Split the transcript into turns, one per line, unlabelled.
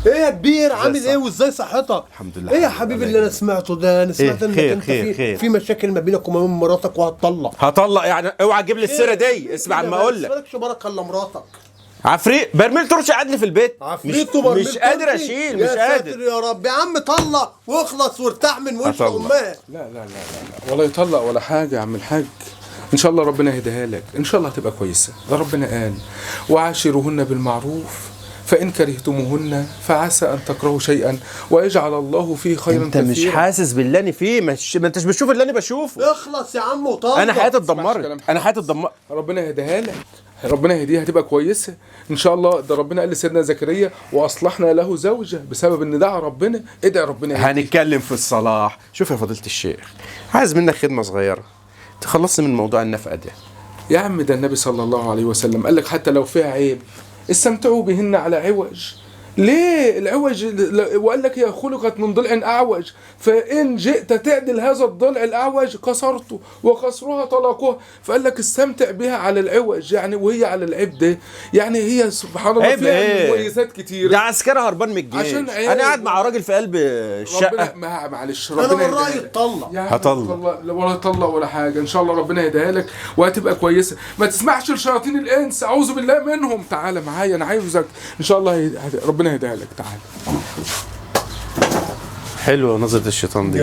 ايه يا كبير عامل ايه وازاي صحتك؟
الحمد لله.
ايه يا حبيبي اللي انا سمعته ده؟ انا سمعت انك
خير
انت
خير
في مشاكل ما بينك وما بين مراتك وهتطلق.
هطلق يعني؟ اوعى تجيب لي السيره دي، اسمع عما اقول لك.
مالكش بركه الا مراتك.
عفريت برميل ترش قاعد لي في البيت،
عفريت
مش قادر اشيل، مش
يا
قادر.
ساتر يا رب. يا عم طلق واخلص وارتاح من وش
هطلق.
امها.
لا ولا يطلق ولا حاجة يا عم الحاج. إن شاء الله ربنا يهديها لك، إن شاء الله هتبقى كويسة. ده ربنا قال وعاشروهن بالمعروف فإن كرهتموهن فعسى أن تكرهوا شيئا ويجعل الله فيه خيرا
انت
كثيرا.
مش حاسس باللي انا فيه؟ ما انتش بتشوف اللي انا بشوفه.
اخلص يا عم وطلق.
انا حياتي
كلام
اتدمرت، انا حياتي اتدمرت.
ربنا يهديها لك، ربنا يهديها هتبقى كويسة إن شاء الله. ده ربنا قال لسيدنا زكريا وأصلحنا له زوجة بسبب إن دعا ربنا. ادعي ربنا يهديها.
هنتكلم في الصلاح. شوف يا فضيلة الشيخ، عايز منك خدمة صغيرة تخلصني من موضوع النفقة ده.
يا عم ده النبي صلى الله عليه وسلم قال لك حتى لو فيها عيب استمتعوا بهن على عوج. ليه العوج؟ وقال لك هي خلقت من ضلع أعوج، فإن جئت تعدل هذا الضلع الأعوج كسرته وكسرها طلاقها. فقال لك استمتع بها على العوج، يعني وهي على العيب ده. يعني هي سبحان الله فيها مميزات كتير.
ده عسكري هربان من الجيش،
عشان
انا قاعد مع راجل في قلب الشقة.
ربنا معلش
انا
ربنا
من رايي
يهديها لك.
اتطلق.
يا عم
هطلق.
ولا طلق ولا حاجه، ان شاء الله ربنا يهديها لك وهتبقى كويسه. ما تسمعش لشياطين الانس، اعوذ بالله منهم. تعالى معايا انا عايزك ان شاء الله ربنا يهديها لك. تعالى.
حلوة نظرة الشيطان دي.